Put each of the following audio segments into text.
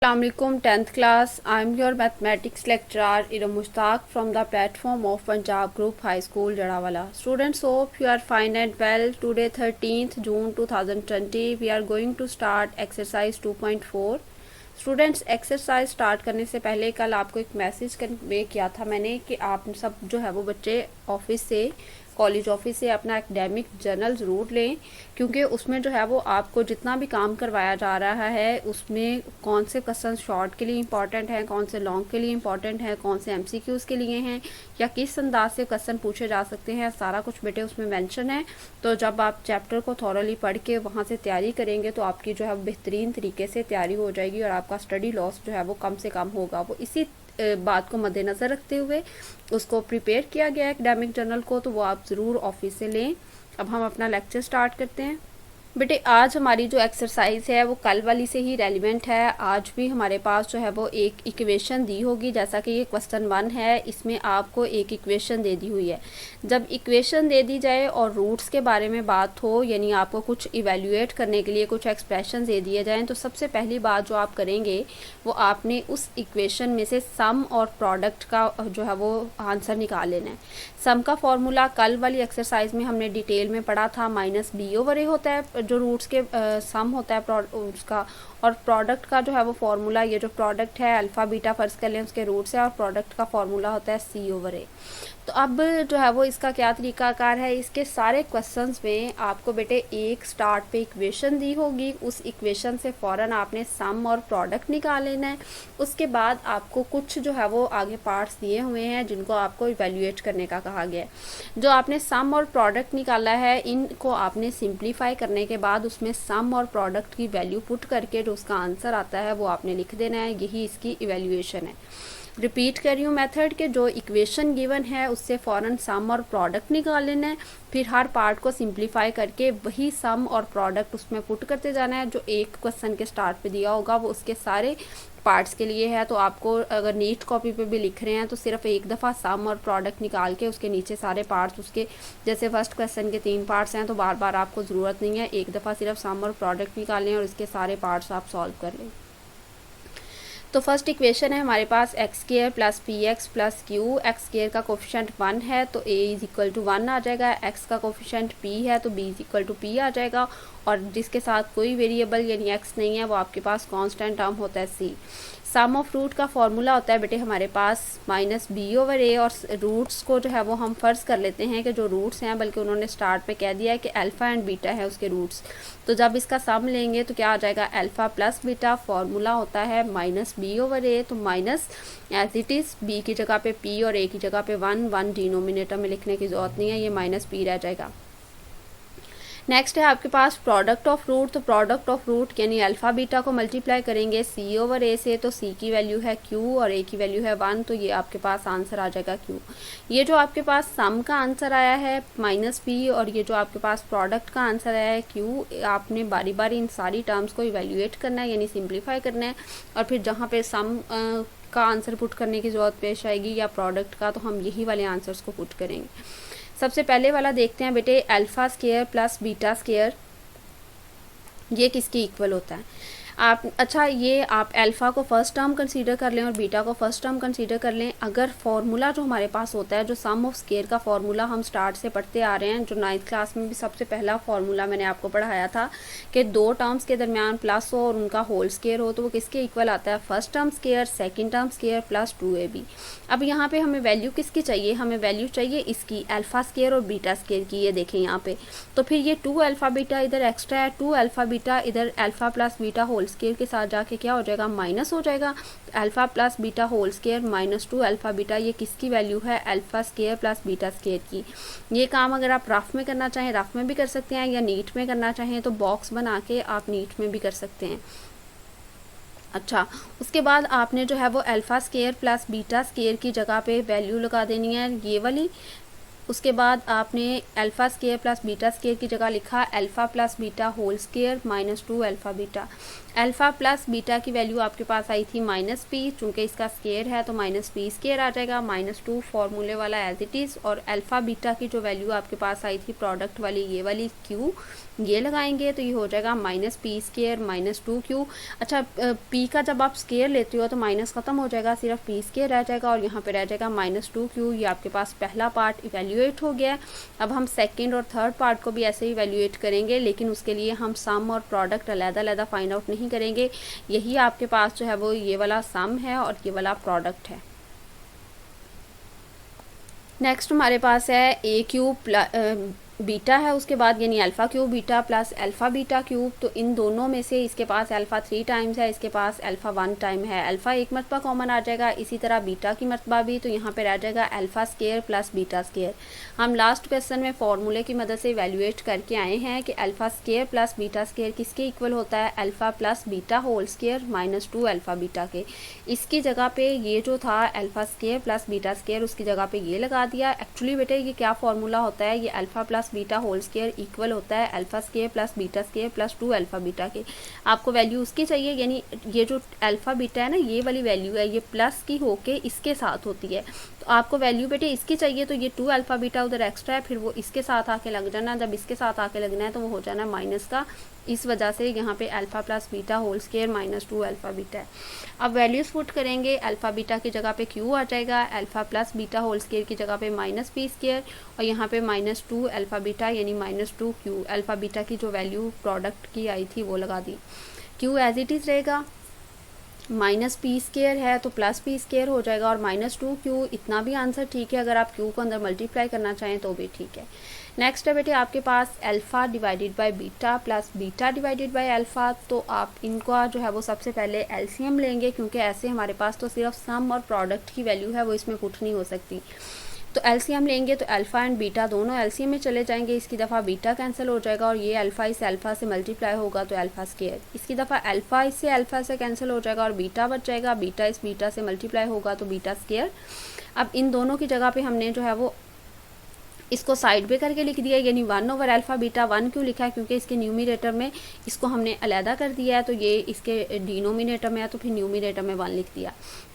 Assalamualaikum 10th class. I am your mathematics lecturer Iram Mushtaq from the platform of Punjab Group High School Jadawala. Students, hope you are fine and well. Today 13th June 2020 we are going to start exercise 2.4. Students exercise start करने से पहले कल आपको एक message convey किया था मैंने कि आप सब जो है वो बच्चे ऑफिस से कॉलेज ऑफिस से अपना एकेडमिक जर्नल ज़रूर लें, क्योंकि उसमें जो है वो आपको जितना भी काम करवाया जा रहा है उसमें कौन से क्वेश्चन शॉर्ट के लिए इंपॉर्टेंट हैं, कौन से लॉन्ग के लिए इंपॉर्टेंट हैं, कौन से एमसीक्यूज़ के लिए हैं या किस अंदाज से क्वेश्चन पूछे जा सकते हैं, सारा कुछ बेटे उसमें मेंशन है। तो जब आप चैप्टर को थॉरली पढ़ के वहाँ से तैयारी करेंगे तो आपकी जो है बेहतरीन तरीके से तैयारी हो जाएगी और आपका स्टडी लॉस जो है वो कम से कम होगा। वो इसी बात को मद्देनज़र रखते हुए उसको प्रिपेयर किया गया एकेडमिक जर्नल को, तो वो आप ज़रूर ऑफिस से लें। अब हम अपना लेक्चर स्टार्ट करते हैं। बेटे आज हमारी जो एक्सरसाइज है वो कल वाली से ही रेलिवेंट है। आज भी हमारे पास जो है वो एक इक्वेशन दी होगी, जैसा कि ये क्वेश्चन 1 है, इसमें आपको एक इक्वेशन दे दी हुई है। जब इक्वेशन दे दी जाए और रूट्स के बारे में बात हो, यानी आपको कुछ इवेल्युएट करने के लिए कुछ एक्सप्रेशन दे दिए जाएँ, तो सबसे पहली बात जो आप करेंगे वो आपने उस इक्वेशन में से सम और प्रोडक्ट का जो है वो आंसर निकाल लेना है। सम का फॉर्मूला कल वाली एक्सरसाइज में हमने डिटेल में पढ़ा था, -b/a होता है जो रूट्स के सम होता है उसका, और प्रोडक्ट का जो है वो फार्मूला, ये जो प्रोडक्ट है अल्फ़ा बीटा फर्ज कर लें उसके रूट्स है, और प्रोडक्ट का फार्मूला होता है c/a। तो अब जो है वो इसका क्या तरीकाकार है, इसके सारे क्वेश्चंस में आपको बेटे एक स्टार्ट पे इक्वेशन दी होगी, उस इक्वेशन से फ़ौरन आपने सम और प्रोडक्ट निकाल लेना है। उसके बाद आपको कुछ जो है वो आगे पार्ट्स दिए हुए हैं जिनको आपको इवेल्युएट करने का कहा गया है। जो आपने सम और प्रोडक्ट निकाला है इनको आपने सिंप्लीफाई करने के बाद उसमें सम और प्रोडक्ट की वैल्यू पुट करके जो उसका आंसर आता है वो आपने लिख देना है। यही इसकी इवेल्युएशन है। रिपीट कर रही हूँ मेथड के, जो इक्वेशन गिवन है उससे फ़ौरन सम और प्रोडक्ट निकाल लेना है, फिर हर पार्ट को सिंप्लीफाई करके वही सम और प्रोडक्ट उसमें पुट करते जाना है। जो एक क्वेश्चन के स्टार्ट पे दिया होगा वो उसके सारे पार्ट्स के लिए है, तो आपको अगर नीट कॉपी पे भी लिख रहे हैं तो सिर्फ एक दफ़ा सम और प्रोडक्ट निकाल के उसके नीचे सारे पार्ट्स उसके, जैसे फर्स्ट क्वेश्चन के 3 पार्ट्स हैं तो बार बार आपको ज़रूरत नहीं है, एक दफ़ा सिर्फ सम और प्रोडक्ट निकालें और इसके सारे पार्ट्स आप सॉल्व कर लें। तो फर्स्ट इक्वेशन है हमारे पास x² plus p x plus q. X square का कोफिशेंट 1 है तो a इज इक्वल टू 1 आ जाएगा, x का कोफिशेंट p है तो b is equal to p आ जाएगा, और जिसके साथ कोई वेरिएबल यानी x नहीं है वो आपके पास कांस्टेंट टर्म होता है c। सम ऑफ रूट का फॉर्मूला होता है बेटे हमारे पास -b/a, और रूट्स को जो है वो हम फ़र्ज़ कर लेते हैं कि जो रूट्स हैं, बल्कि उन्होंने स्टार्ट पे कह दिया है कि अल्फ़ा एंड बीटा है उसके रूट्स। तो जब इसका सम लेंगे तो क्या आ जाएगा, अल्फ़ा प्लस बीटा, फॉर्मूला होता है -b/a, तो minus as it is b की जगह पे p और a की जगह पे 1 डिनोमिनेटर में लिखने की ज़रूरत नहीं है, ये -p रह जाएगा। नेक्स्ट है आपके पास प्रोडक्ट ऑफ रूट। तो प्रोडक्ट ऑफ रूट यानी अल्फ़ा बीटा को मल्टीप्लाई करेंगे c/a से, तो c की वैल्यू है q और a की वैल्यू है 1, तो ये आपके पास आंसर आ जाएगा q। ये जो आपके पास सम का आंसर आया है -p, और ये जो आपके पास प्रोडक्ट का आंसर आया है q, आपने बारी बारी इन सारी टर्म्स को इवेल्युएट करना है यानी सिंप्लीफाई करना है, और फिर जहाँ पे सम का आंसर पुट करने की ज़रूरत पेश आएगी या प्रोडक्ट का, तो हम यही वाले आंसर्स को पुट करेंगे। सबसे पहले वाला देखते हैं बेटे, alpha square plus beta square, ये किसके इक्वल होता है। आप अच्छा ये आप अल्फ़ा को फर्स्ट टर्म कंसीडर कर लें और बीटा को फर्स्ट टर्म कंसीडर कर लें। अगर फॉर्मूला जो हमारे पास होता है, जो सम ऑफ स्क्वायर का फॉर्मूला हम स्टार्ट से पढ़ते आ रहे हैं, जो 9th क्लास में भी सबसे पहला फॉर्मूला मैंने आपको पढ़ाया था कि दो टर्म्स के दरमियान प्लस हो और उनका होल स्क्वायर हो, तो वो किसके इक्वल आता है, first term square second term square plus 2ab। अब यहाँ पे हमें वैल्यू किसकी चाहिए, हमें वैल्यू चाहिए इसकी अल्फ़ा स्क्वायर और बीटा स्क्वायर की, ये देखें यहाँ पे। तो फिर ये 2 अल्फ़ा बीटा इधर एक्स्ट्रा है, 2 अल्फ़ा बीटा इधर alpha plus beta whole square के साथ जाके क्या हो जाएगा, माइनस हो जाएगा। Alpha plus beta whole square -2 alpha beta, ये किसकी वैल्यू है, alpha square plus beta square की। ये काम अगर आप रफ में करना चाहें रफ में भी कर सकते हैं, या नीट में करना चाहें तो बॉक्स बना के आप नीट में भी कर सकते हैं। अच्छा, उसके बाद आपने जो है वो alpha square plus beta square की जगह पे वैल्यू लगा देनी है ये वाली। उसके बाद आपने alpha square plus beta square की जगह लिखा alpha plus beta whole square minus 2 alpha beta. Alpha plus beta की वैल्यू आपके पास आई थी माइनस पी, चूँकि इसका स्केयर है तो माइनस पी स्केयर आ जाएगा, माइनस 2 फार्मूले वाला एज इट इज़। और अल्फ़ा बीटा की जो वैल्यू आपके पास आई थी प्रोडक्ट वाली, ये वाली क्यू, ये लगाएंगे तो ये हो जाएगा minus p square minus 2 Q. अच्छा, पी का जब आप स्केयर लेते हो तो माइनस ख़त्म हो जाएगा, सिर्फ पी स्केयर रह जाएगा और यहाँ पे रह जाएगा माइनस 2 क्यू। ये आपके पास पहला पार्ट इवेल्यूएट हो गया है। अब हम सेकंड और थर्ड पार्ट को भी ऐसे ही इवेल्यूएट करेंगे, लेकिन उसके लिए हम सम और प्रोडक्ट अलग-अलग फाइंड आउट नहीं करेंगे। यही आपके पास जो है वो ये वाला सम है और ये वाला प्रोडक्ट है। नेक्स्ट हमारे पास है ए क्यूब बीटा है, उसके बाद यानी alpha cube beta plus alpha beta cube. तो इन दोनों में से इसके पास अल्फ़ा 3 टाइम्स है, इसके पास अल्फ़ा 1 टाइम है। अल्फ़ा एक मरतबा कॉमन आ जाएगा, इसी तरह बीटा की मरतबा भी, तो यहाँ पे रह जाएगा alpha square plus beta square. हम लास्ट क्वेश्चन में फॉर्मूले की मदद से इवेल्यूएट करके आए हैं कि alpha square plus beta square किसके इक्वल होता है, alpha plus beta whole square minus 2 alpha beta के। इसकी जगह पे ये जो था alpha square plus beta square, उसकी जगह पे ये लगा दिया। एक्चुअली बेटे ये क्या फॉर्मूला होता है, ये alpha plus beta whole square equal होता है alpha square plus beta square plus 2 alpha beta के। आपको वैल्यू उसकी चाहिए, यानी ये जो अल्फ़ा बीटा है ना, ये वाली वैल्यू है, ये प्लस की होके इसके साथ होती है। तो आपको वैल्यू बेटे इसकी चाहिए, तो ये 2 अल्फ़ा बीटा उधर एक्स्ट्रा है, फिर वो इसके साथ आके लग जाना। जब इसके साथ आके लगना है तो वो हो जाना माइनस का, इस वजह से यहाँ पे alpha plus beta whole square minus 2 alpha beta है। अब वैल्यूज़ पुट करेंगे, अल्फ़ा बीटा की जगह पे क्यू आ जाएगा, alpha plus beta whole square की जगह पे माइनस पी स्केयर और यहाँ पे माइनस 2 अल्फ़ा बीटा यानी माइनस 2 क्यू। अल्फ़ा बीटा की जो वैल्यू प्रोडक्ट की आई थी वो लगा दी। क्यू एज इट इज़ रहेगा, माइनस पी स्केयर है तो प्लस पी स्केयर हो जाएगा और माइनस 2 क्यू। इतना भी आंसर ठीक है, अगर आप क्यू को अंदर मल्टीप्लाई करना चाहें तो भी ठीक है। नेक्स्ट है बेटे आपके पास alpha divided by beta plus beta divided by alpha. तो आप इनका जो है वो सबसे पहले एलसीएम लेंगे, क्योंकि ऐसे हमारे पास तो सिर्फ सम और प्रोडक्ट की वैल्यू है, वो इसमें पुट नहीं हो सकती। तो एलसीएम लेंगे तो अल्फ़ा एंड बीटा दोनों एलसीएम में चले जाएंगे, इसकी दफ़ा बीटा कैंसिल हो जाएगा और ये अल्फ़ा इस अल्फ़ा से मल्टीप्लाई होगा तो अल्फ़ा स्केयर। इसकी दफ़ा अल्फ़ा इससे अल्फ़ा से कैंसिल हो जाएगा और बीटा बच जाएगा, बीटा इस बीटा से मल्टीप्लाई होगा तो बीटा स्केयर। अब इन दोनों की जगह पे हमने जो है वो इसको साइड पे करके लिख दिया, यानी 1 ओवर अल्फ़ा बीटा। 1 क्यों लिखा है, क्योंकि इसके न्यूमिनेटर में इसको हमने अलहदा कर दिया है, तो ये इसके डिनोमिनेटर में है तो फिर न्यूमिनेटर में 1 लिख दिया।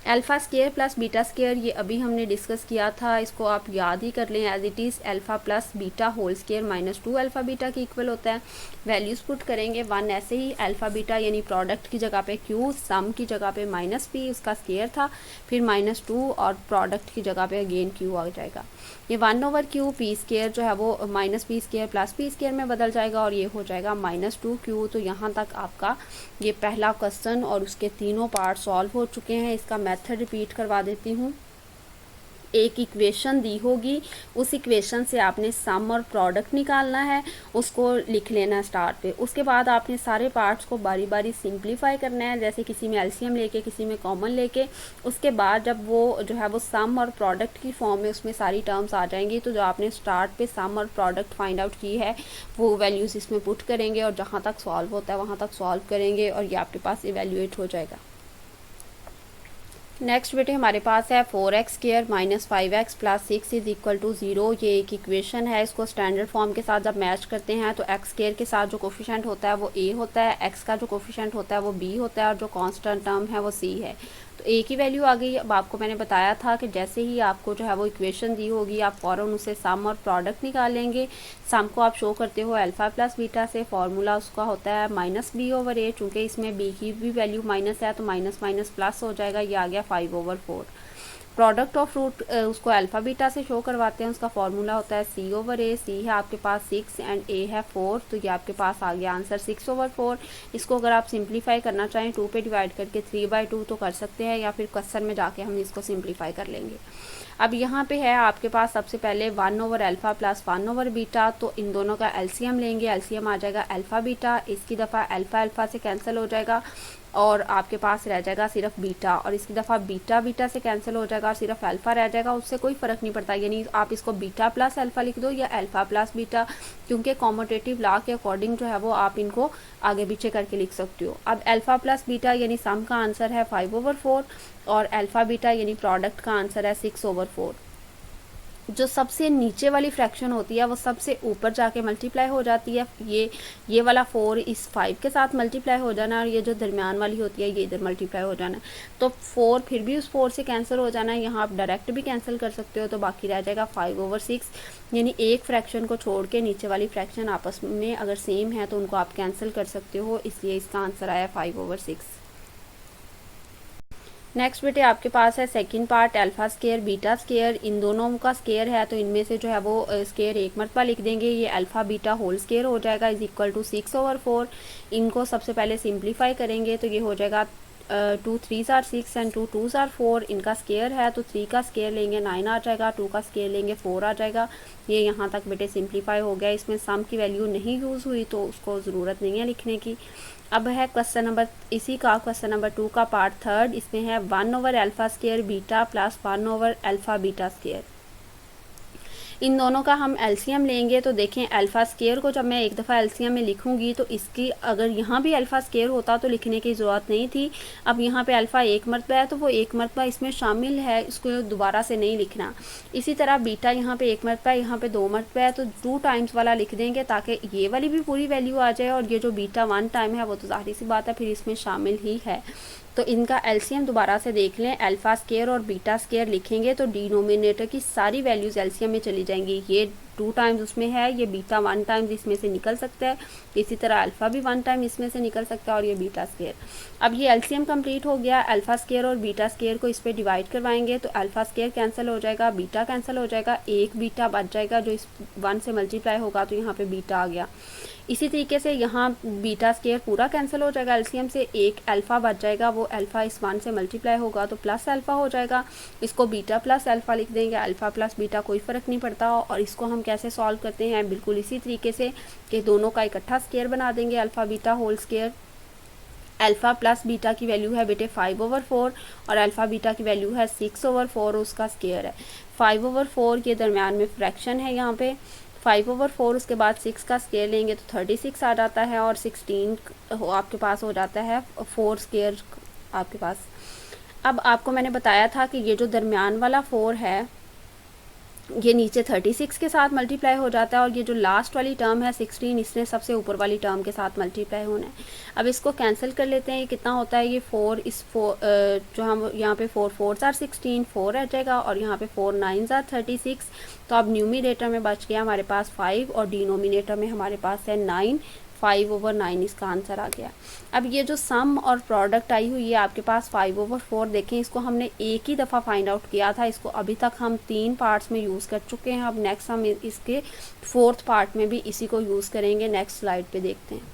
Alpha square plus beta square ये अभी हमने डिस्कस किया था, इसको आप याद ही कर लें as it is. Alpha plus beta whole square minus 2 alpha beta के इक्वल होता है। वैल्यूज़ पुट करेंगे 1 ऐसे ही, अल्फ़ा बीटा यानी प्रोडक्ट की जगह पे क्यू, सम की जगह पे माइनस पी उसका स्केयर था, फिर माइनस 2 और प्रोडक्ट की जगह पे अगेन क्यू आ जाएगा। ये 1 ओवर क्यू पी स्केयर जो है वो minus p square plus P square में बदल जाएगा और ये हो जाएगा माइनस 2 क्यू। तो यहाँ तक आपका ये पहला क्वेश्चन और उसके तीनों पार्ट सॉल्व हो चुके हैं। इसका मेथड रिपीट करवा देती हूँ। एक इक्वेशन दी होगी, उस इक्वेशन से आपने सम और प्रोडक्ट निकालना है, उसको लिख लेना स्टार्ट पे। उसके बाद आपने सारे पार्ट्स को बारी बारी सिंप्लीफाई करना है, जैसे किसी में एलसीएम लेके किसी में कॉमन लेके। उसके बाद जब वो जो है वो सम और प्रोडक्ट की फॉर्म में उसमें सारी टर्म्स आ जाएंगी, तो जो आपने स्टार्ट पे सम और प्रोडक्ट फाइंड आउट की है वो वैल्यूज़ इसमें पुट करेंगे और जहाँ तक सॉल्व होता है वहाँ तक सॉल्व करेंगे और ये आपके पास इवेल्यूएट हो जाएगा। नेक्स्ट बेटे हमारे पास है 4x square minus 5x plus 6 is equal to 0। ये एक इक्वेशन है, इसको स्टैंडर्ड फॉर्म के साथ जब मैच करते हैं तो x स्क्वायर के साथ जो कोफिशिएंट होता है वो a होता है, x का जो कोफिशिएंट होता है वो b होता है और जो कांस्टेंट टर्म है वो c है। तो a की वैल्यू आ गई। अब आपको मैंने बताया था कि जैसे ही आपको जो है वो इक्वेशन दी होगी आप फ़ौरन उसे सम और प्रोडक्ट निकाल लेंगे। सम को आप शो करते हो अल्फ़ा प्लस बीटा से, फार्मूला उसका होता है माइनस b ओवर a। चूँकि इसमें b की भी वैल्यू माइनस है तो माइनस माइनस प्लस हो जाएगा, ये आ गया 5 ओवर 4। प्रोडक्ट ऑफ रूट उसको अल्फ़ा बीटा से शो करवाते हैं, उसका फार्मूला होता है c ओवर a। c है आपके पास 6 एंड a है 4, तो ये आपके पास आ गया आंसर 6 ओवर 4। इसको अगर आप सिंप्लीफाई करना चाहें 2 पे डिवाइड करके 3/2 तो कर सकते हैं, या फिर क्वेश्चन में जाके हम इसको सिंप्लीफाई कर लेंगे। अब यहाँ पे है आपके पास सबसे पहले 1 over alpha plus 1 over beta, तो इन दोनों का एलसीएम लेंगे। एलसीएम आ जाएगा अल्फ़ा बीटा, इसकी दफ़ा अल्फ़ा अल्फ़ा से कैंसिल हो जाएगा और आपके पास रह जाएगा सिर्फ बीटा, और इसकी दफ़ा बीटा बीटा से कैंसिल हो जाएगा और सिर्फ अल्फ़ा रह जाएगा। उससे कोई फ़र्क नहीं पड़ता, यानी आप इसको बीटा प्लस अल्फ़ा लिख दो या अल्फ़ा प्लस बीटा, क्योंकि कॉम्यूटेटिव लॉ के अकॉर्डिंग जो है वो आप इनको आगे पीछे करके लिख सकते हो। अब अल्फ़ा प्लस बीटा यानी सम का आंसर है 5 ओवर 4 और अल्फ़ा बीटा यानी प्रोडक्ट का आंसर है 6 ओवर 4। जो सबसे नीचे वाली फ्रैक्शन होती है वो सबसे ऊपर जाके मल्टीप्लाई हो जाती है। ये वाला 4 इस 5 के साथ मल्टीप्लाई हो जाना, और ये जो दरमियान वाली होती है ये इधर मल्टीप्लाई हो जाना। तो 4 फिर भी उस 4 से कैंसिल हो जाना है, यहाँ आप डायरेक्ट भी कैंसिल कर सकते हो, तो बाकी रह जाएगा 5/6। यानी एक फ्रैक्शन को छोड़ के नीचे वाली फ्रैक्शन आपस में अगर सेम है तो उनको आप कैंसिल कर सकते हो, इसलिए इसका आंसर आया 5/6। नेक्स्ट बेटे आपके पास है second part, alpha square beta square. इन दोनों का स्केयर है तो इनमें से जो है वो स्केयर एक मरतबा लिख देंगे। ये अल्फा बीटा होल स्केयर हो जाएगा इज इक्वल टू 6/4। इनको सबसे पहले सिंप्लीफाई करेंगे तो ये हो जाएगा 2 3s are 6 and 2 2s are 4। इनका स्केयर है तो 3 का स्केयर लेंगे 9 आ जाएगा, 2 का स्केयर लेंगे 4 आ जाएगा। ये यहाँ तक बेटे सिंप्लीफाई हो गया। इसमें सम की वैल्यू नहीं यूज़ हुई तो उसको ज़रूरत नहीं है लिखने की। अब है क्वेश्चन नंबर, इसी का क्वेश्चन नंबर 2 का पार्ट थर्ड। इसमें है alpha square beta plus alpha beta square. इन दोनों का हम एलसीएम लेंगे तो देखें अल्फ़ा स्केयर को जब मैं एक दफ़ा एलसीएम में लिखूंगी तो इसकी अगर यहाँ भी अल्फ़ा स्केयर होता तो लिखने की ज़रूरत नहीं थी। अब यहाँ पे अल्फ़ा एक मरतबा है तो वो एक मरतबा इसमें शामिल है, इसको दोबारा से नहीं लिखना। इसी तरह बीटा यहाँ पे एक मरतबा है, यहाँ पे 2 मरतबा है तो 2 टाइम्स वाला लिख देंगे ताकि ये वाली भी पूरी वैल्यू आ जाए, और ये जो बीटा 1 टाइम है वो तो ज़ाहिर सी बात है फिर इसमें शामिल ही है। तो इनका एलसीएम दोबारा से देख लें, अल्फ़ा स्केयर और बीटा स्केयर लिखेंगे तो डिनोमिनेटर की सारी वैल्यूज़ एलसीएम में चली जाएंगी। ये 2 टाइम्स उसमें है, ये बीटा 1 टाइम्स इसमें से निकल सकता है, इसी तरह अल्फ़ा भी 1 टाइम इसमें से निकल सकता है, और ये बीटा स्केयर। अब ये एलसीएम कंप्लीट हो गया। अल्फ़ा स्केयर और बीटा स्केयर को इस पर डिवाइड करवाएंगे तो अल्फ़ा स्केयर कैंसिल हो जाएगा, बीटा कैंसिल हो जाएगा, एक बीटा बच जाएगा जो इस 1 से मल्टीप्लाई होगा तो यहाँ पे बीटा आ गया। इसी तरीके से यहाँ बीटा स्केयर पूरा कैंसिल हो जाएगा एलसीएम से, एक अल्फ़ा बच जाएगा, वो अल्फ़ा इस 1 से मल्टीप्लाई होगा तो प्लस अल्फ़ा हो जाएगा। इसको बीटा प्लस अल्फ़ा लिख देंगे, अल्फ़ा प्लस बीटा कोई फ़र्क नहीं पड़ता। और इसको हम कैसे सॉल्व करते हैं, बिल्कुल इसी तरीके से कि दोनों का इकट्ठा स्केयर बना देंगे, alpha beta whole square. Alpha plus beta की वैल्यू है बेटे 5/4 और अल्फ़ा बीटा की वैल्यू है 6/4, उसका स्केयर है 5/4 के दरमियान में फ्रैक्शन है यहाँ पे 5/4। उसके बाद 6 का स्केयर लेंगे तो 36 आ जाता है, और 16 आपके पास हो जाता है 4 स्केयर आपके पास। अब आपको मैंने बताया था कि ये जो दरमियान वाला 4 है ये नीचे 36 के साथ मल्टीप्लाई हो जाता है, और ये जो लास्ट वाली टर्म है 16 इसने सबसे ऊपर वाली टर्म के साथ मल्टीप्लाई होना है। अब इसको कैंसिल कर लेते हैं, ये कितना होता है, ये 4 इस 4 जो हम यहाँ पे 4 4s are 16 4 रह जाएगा, और यहाँ पे 4 9s are 36। तो अब न्यूमिनेटर में बच गया हमारे पास 5 और डिनोमिनेटर में हमारे पास है 9, 5/9 इसका आंसर आ गया। अब ये जो सम और प्रोडक्ट आई हुई है आपके पास 5/4, देखें इसको हमने एक ही दफ़ा फाइंड आउट किया था, इसको अभी तक हम 3 पार्ट्स में यूज़ कर चुके हैं। अब नेक्स्ट हम इसके 4th पार्ट में भी इसी को यूज़ करेंगे। नेक्स्ट स्लाइड पे देखते हैं।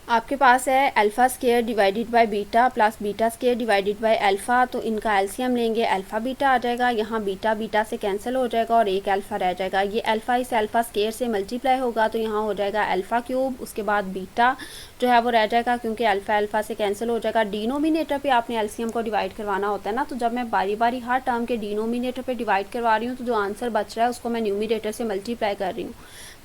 आपके पास है alpha square divided by beta plus beta square divided by alpha, तो इनका एलसीएम लेंगे, अल्फ़ा बीटा आ जाएगा, यहाँ बीटा बीटा से कैंसिल हो जाएगा और एक अल्फ़ा रह जाएगा। ये अल्फ़ा इस अल्फ़ा स्केयर से मल्टीप्लाई होगा तो यहाँ हो जाएगा अल्फ़ा क्यूब, उसके बाद बीटा जो है वो रह जाएगा क्योंकि अल्फ़ा अल्फ़ा से कैंसिल हो जाएगा। डिनोमिनेटर पे आपने एलसीएम को डिवाइड करवाना होता है ना, तो जब मैं बारी बारी हर टर्म के डिनोमिनेटर पे डिवाइड करवा रही हूँ तो जो आंसर बच रहा है उसको मैं न्यूमिनेटर से मल्टीप्लाई कर रही हूँ।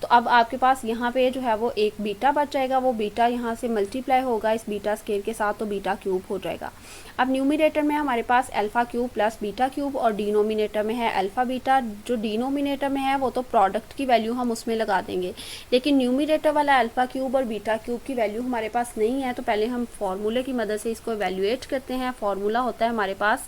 तो अब आपके पास यहाँ पे जो है वो एक बीटा बच जाएगा, वो बीटा यहाँ से मल्टीप्लाई होगा इस बीटा स्केयर के साथ तो बीटा क्यूब हो जाएगा। अब न्यूमिनेटर में हमारे पास alpha cube plus beta cube और डिनोमिनेटर में है अल्फ़ा बीटा। जो डिनोमिनेटर में है वो तो प्रोडक्ट की वैल्यू हम उसमें लगा देंगे, लेकिन न्यूमिनेटर वाला अल्फ़ा क्यूब और बीटा क्यूब की वैल्यू हमारे पास नहीं है, तो पहले हम फार्मूले की मदद से इसको एवेल्युएट करते हैं। फार्मूला होता है हमारे पास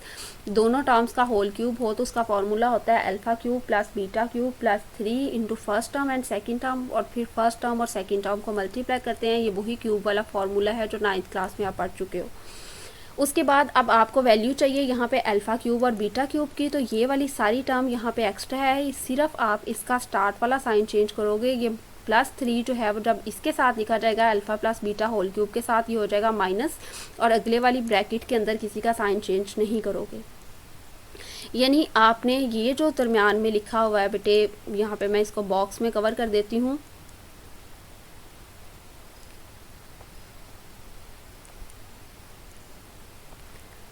दोनों टर्म्स का होल क्यूब हो तो उसका फार्मूला होता है alpha cube plus beta cube plus 3 into first term and second term, और फिर फर्स्ट टर्म और सेकंड टर्म को मल्टीप्लाई करते हैं। ये वही क्यूब वाला फार्मूला है जो 9th क्लास में आप पढ़ चुके हो। उसके बाद अब आपको वैल्यू चाहिए यहाँ पे अल्फ़ा क्यूब और बीटा क्यूब की, तो ये वाली सारी टर्म यहाँ पे एक्स्ट्रा है, सिर्फ आप इसका स्टार्ट वाला साइन चेंज करोगे। ये +3 जो है वो जब इसके साथ लिखा जाएगा alpha plus beta whole cube के साथ, ये हो जाएगा माइनस, और अगले वाली ब्रैकेट के अंदर किसी का साइन चेंज नहीं करोगे। यानी आपने ये जो दरमियान में लिखा हुआ है बेटे, यहाँ पे मैं इसको बॉक्स में कवर कर देती हूँ।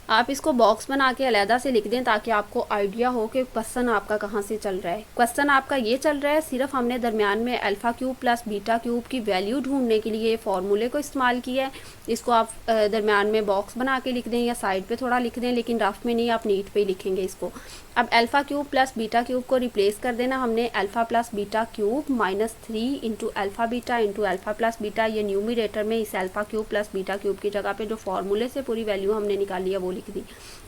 आप इसको बॉक्स बना के अलहदा से लिख दें ताकि आपको आइडिया हो कि क्वेश्चन आपका कहाँ से चल रहा है। क्वेश्चन आपका ये चल रहा है, सिर्फ हमने दरमियान में alpha cube plus beta cube की वैल्यू ढूंढने के लिए फार्मूले को इस्तेमाल किया है। इसको आप दरमियान में बॉक्स बना के लिख दें या साइड पे थोड़ा लिख दें, लेकिन रफ में नहीं, आप नीट पे ही लिखेंगे इसको। अब alpha cube plus beta cube को रिप्लेस कर देना हमने alpha plus beta cube minus 3 into alpha beta into alpha plus beta. ये न्यूमिरेटर में इस alpha cube plus beta cube की जगह पे जो फार्मूले से पूरी वैल्यू हमने निकाली है वो लिख दी,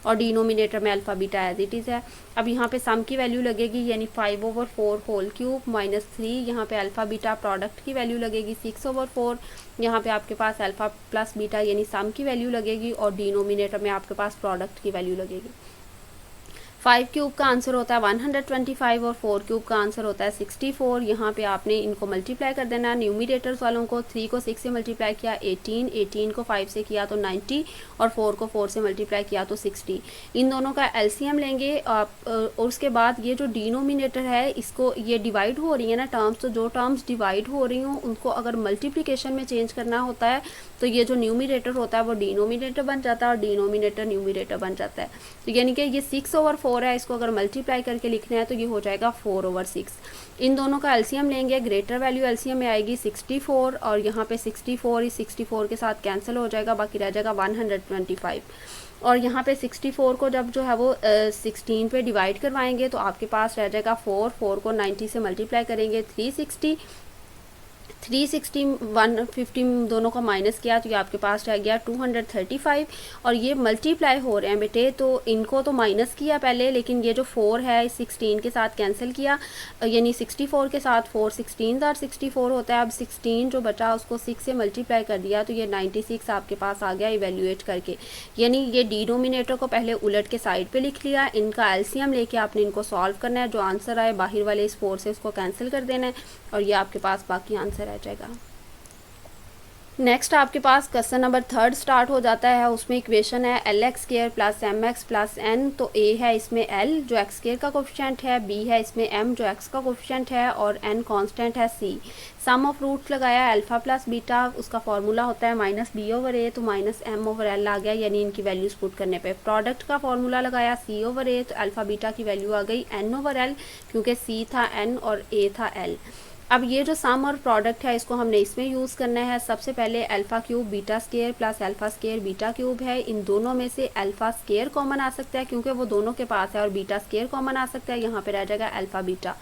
और डिनोमिनेटर में alpha beta as it is है। अब यहाँ पे सम की वैल्यू लगेगी, यानी 5/4 होल क्यूब माइनस 3, यहाँ पे अल्फ़ा बीटा प्रोडक्ट की वैल्यू लगेगी 6/4, यहाँ पे आपके पास अल्फ़ा प्लस बीटा यानी सम की वैल्यू लगेगी, और डिनोमिनेटर में आपके पास प्रोडक्ट की वैल्यू लगेगी। 5 क्यूब का आंसर होता है 125 और 4 क्यूब का आंसर होता है 64। यहाँ पे आपने इनको मल्टीप्लाई कर देना, न्यूमिरेटर्स वालों को 3 को 6 से मल्टीप्लाई किया 18, 18 को 5 से किया तो 90, और 4 को 4 से मल्टीप्लाई किया तो 60। इन दोनों का एलसीएम लेंगे आप, और उसके बाद ये जो डिनोमिनेटर है इसको, ये डिवाइड हो रही है ना टर्म्स, तो जो टर्म्स डिवाइड हो रही हूँ उनको अगर मल्टीप्लिकेशन में चेंज करना होता है तो ये जो न्यूमिरेटर होता है वो डिनोमिनेटर बन जाता है और डिनोमिनेटर न्यूमिरेटर बन जाता है। तो यानी कि ये 6/4 है, इसको अगर मल्टीप्लाई करके लिखना है तो ये हो जाएगा 4/6। इन दोनों का एलसीएम लेंगे, ग्रेटर वैल्यू एलसीएम में आएगी 64, और यहाँ पे 64 इस 64 के साथ कैंसिल हो जाएगा, बाकी रह जाएगा 125। और यहाँ पे 64 को जब जो है वो 16 पे डिवाइड करवाएंगे तो आपके पास रह जाएगा 4 को 90 से मल्टीप्लाई करेंगे 360, 150 दोनों का माइनस किया तो ये आपके पास रह गया 235। और ये मल्टीप्लाई हो रहे हैं बेटे, तो इनको तो माइनस किया पहले, लेकिन ये जो 4 है 16 के साथ कैंसिल किया, यानी 64 के साथ 4 16 और 64 होता है। अब 16 जो बचा उसको 6 से मल्टीप्लाई कर दिया तो ये 96 आपके पास आ गया इवेल्यूएट करके। यानी ये डिनोमिनेटर को पहले उलट के साइड पे लिख लिया, इनका एलसीएम लेके आपने इनको सॉल्व करना है, जो आंसर आए बाहर वाले इस 4 से उसको कैंसिल कर देना है, और ये आपके पास बाकी आंसर आ जाएगा। नेक्स्ट आपके पास क्वेश्चन नंबर 3 स्टार्ट हो जाता है। उसमें इक्वेशन है LX² plus MX plus N। तो A है इसमें L जो x² का कोफिशिएंट है, B है इसमें M जो x का कोफिशिएंट है, और N कांस्टेंट है C। सम ऑफ रूट्स लगाया अल्फा प्लस बीटा, उसका फार्मूला होता है -B/A, तो -M/L आ गया, यानी इनकी वैल्यूज पुट करने पे। प्रोडक्ट का फार्मूला लगाया C/A, तो अल्फा बीटा की वैल्यू आ गई N/L, क्योंकि C था N और A था L। अब ये जो सम और प्रोडक्ट है इसको हमने इसमें यूज़ करना है। सबसे पहले alpha cube beta square plus alpha square beta cube है, इन दोनों में से अल्फ़ा स्केयर कॉमन आ सकता है क्योंकि वो दोनों के पास है, और बीटा स्केयर कॉमन आ सकता है, यहाँ पे रह जाएगा अल्फ़ा बीटा।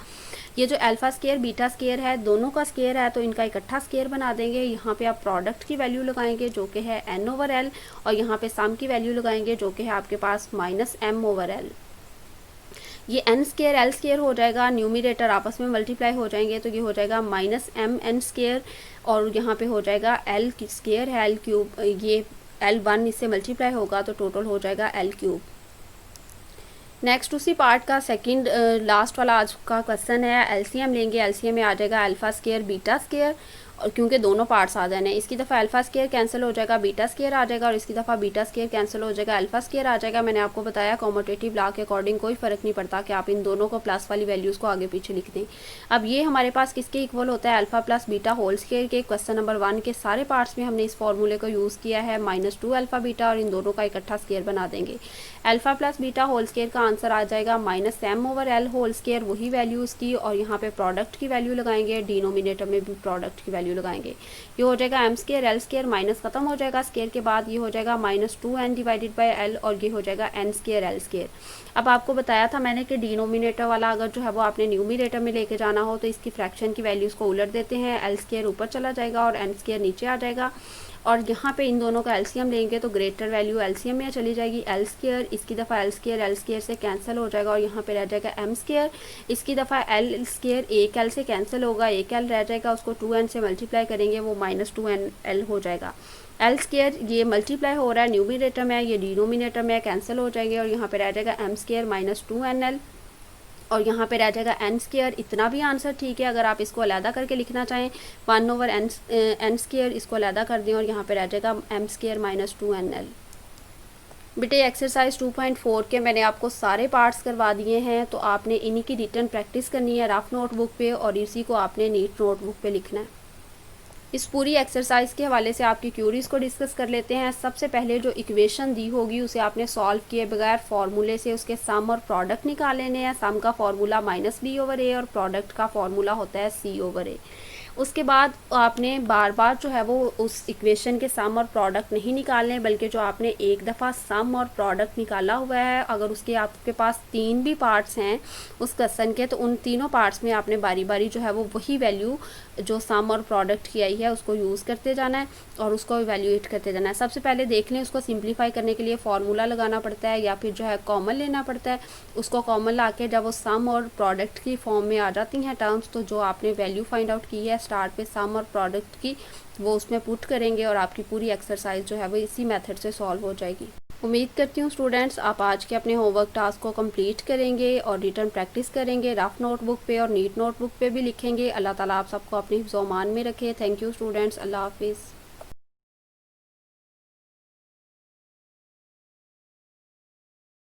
ये जो अल्फ़ा स्केयर बीटा स्केयर है दोनों का स्केयर है, तो इनका इकट्ठा स्केयर बना देंगे। यहाँ पे आप प्रोडक्ट की वैल्यू लगाएंगे जो कि है N/L, और यहाँ पे सम की वैल्यू लगाएंगे जो कि है आपके पास -M/L। ये n² l² हो जाएगा, न्यूमिरेटर आपस में मल्टीप्लाई हो जाएंगे तो ये हो जाएगा -mn², और यहाँ पे हो जाएगा l² है l³, ये l1 इससे मल्टीप्लाई होगा तो टोटल हो जाएगा l³। नेक्स्ट उसी पार्ट का सेकंड लास्ट वाला आज का क्वेश्चन है। एलसीएम लेंगे, एलसीएम में आ जाएगा अल्फ़ा स्केयर बीटा स्केयर, और क्योंकि दोनों पार्ट्स आ जाने, इसकी दफ़ा अल्फ़ा स्केयर कैंसिल हो जाएगा, बीटा स्केयर आ जाएगा, और इसकी दफ़ा बीटा स्केयर कैंसिल हो जाएगा, अल्फ़ा स्केयर आ जाएगा। मैंने आपको बताया कॉम्यूटेटिव लॉ के अकॉर्डिंग कोई फ़र्क नहीं पड़ता कि आप इन दोनों को प्लस वाली वैल्यूज़ को आगे पीछे लिख दें। अब ये हमारे पास किसके इक्वल होता है, alpha plus beta whole square के। क्वेश्चन नंबर 1 के सारे पार्ट्स में हमने इस फॉर्मूले को यूज़ किया है, -2 अल्फ़ा बीटा, और इन दोनों का इकट्ठा स्केयर बना देंगे। Alpha plus beta whole square का आंसर आ जाएगा -M/L होल स्केयर, वही वैल्यूज़ की, और यहाँ पे प्रोडक्ट की वैल्यू लगाएंगे, डिनोमिनेटर में भी प्रोडक्ट की वैल्यू लगाएंगे। ये हो जाएगा M² l² माइनस खत्म हो जाएगा स्केयर के बाद, ये हो जाएगा -2n डिवाइडेड बाय L, और ये हो जाएगा n² l²। अब आपको बताया था मैंने कि डिनोमिनेटर वाला अगर जो है वो आपने न्यूमिनेटर में लेके जाना हो तो इसकी फ्रैक्शन की वैल्यूज़ को उलट देते हैं, l² ऊपर चला जाएगा और n² नीचे आ जाएगा। और यहाँ पे इन दोनों का एलसीएम लेंगे तो ग्रेटर वैल्यू एलसीएम में चली जाएगी l², इसकी दफ़ा l² से कैंसिल हो जाएगा, और यहाँ पे रह जाएगा m², इसकी दफ़ा l² एक l से कैंसिल होगा, एक l रह जाएगा, उसको 2n से मल्टीप्लाई करेंगे वो -2nl हो जाएगा। l² ये मल्टीप्लाई हो रहा है न्यूमिनेटर में, ये डिनोमिनेटर में कैंसिल हो जाएंगे, और यहाँ पे रह जाएगा m² -2nl, और यहाँ पे रह जाएगा n²। इतना भी आंसर ठीक है। अगर आप इसको अलहदा करके लिखना चाहें 1/n², इसको अलहदा कर दें, और यहाँ पे रह जाएगा m² -2nl। बेटे एक्सरसाइज 2.4 के मैंने आपको सारे पार्ट्स करवा दिए हैं, तो आपने इन्हीं की रिटन प्रैक्टिस करनी है रफ नोटबुक पे, और इसी को आपने नीट नोटबुक पे लिखना है। इस पूरी एक्सरसाइज के हवाले से आपकी क्यूरीज को डिस्कस कर लेते हैं। सबसे पहले जो इक्वेशन दी होगी उसे आपने सॉल्व किए बगैर फार्मूले से उसके सम और प्रोडक्ट निकाल लेने हैं। सम का फार्मूला -b/a और प्रोडक्ट का फार्मूला होता है c/a। उसके बाद आपने बार बार जो है वो उस इक्वेशन के सम और प्रोडक्ट नहीं निकालने, बल्कि जो आपने एक दफ़ा सम और प्रोडक्ट निकाला हुआ है, अगर उसके आपके पास 3 भी पार्ट्स हैं उस क्वेश्चन के, तो उन तीनों पार्ट्स में आपने बारी बारी जो है वो वही वैल्यू जो सम और प्रोडक्ट की आई है उसको यूज़ करते जाना है और उसको इवैल्यूएट करते जाना है। सबसे पहले देख लें, उसको सिंप्लीफाई करने के लिए फार्मूला लगाना पड़ता है या फिर जो है कॉमन लेना पड़ता है। उसको कॉमन ला के जब वो सम और प्रोडक्ट की फॉर्म में आ जाती हैं टर्म्स, तो जो आपने वैल्यू फाइंड आउट की है स्टार्ट पे सम और प्रोडक्ट की, वो उसमें पुट करेंगे और आपकी पूरी एक्सरसाइज जो है वो इसी मेथड से सॉल्व हो जाएगी। उम्मीद करती हूँ स्टूडेंट्स आप आज के अपने होमवर्क टास्क को कंप्लीट करेंगे और रिटर्न प्रैक्टिस करेंगे, रफ नोटबुक पे और नीट नोटबुक पे भी लिखेंगे। अल्लाह ताला आप सबको अपनी हिफ्ज़-ओ-अमान में रखे। थैंक यू स्टूडेंट्स, अल्लाह हाफिज़।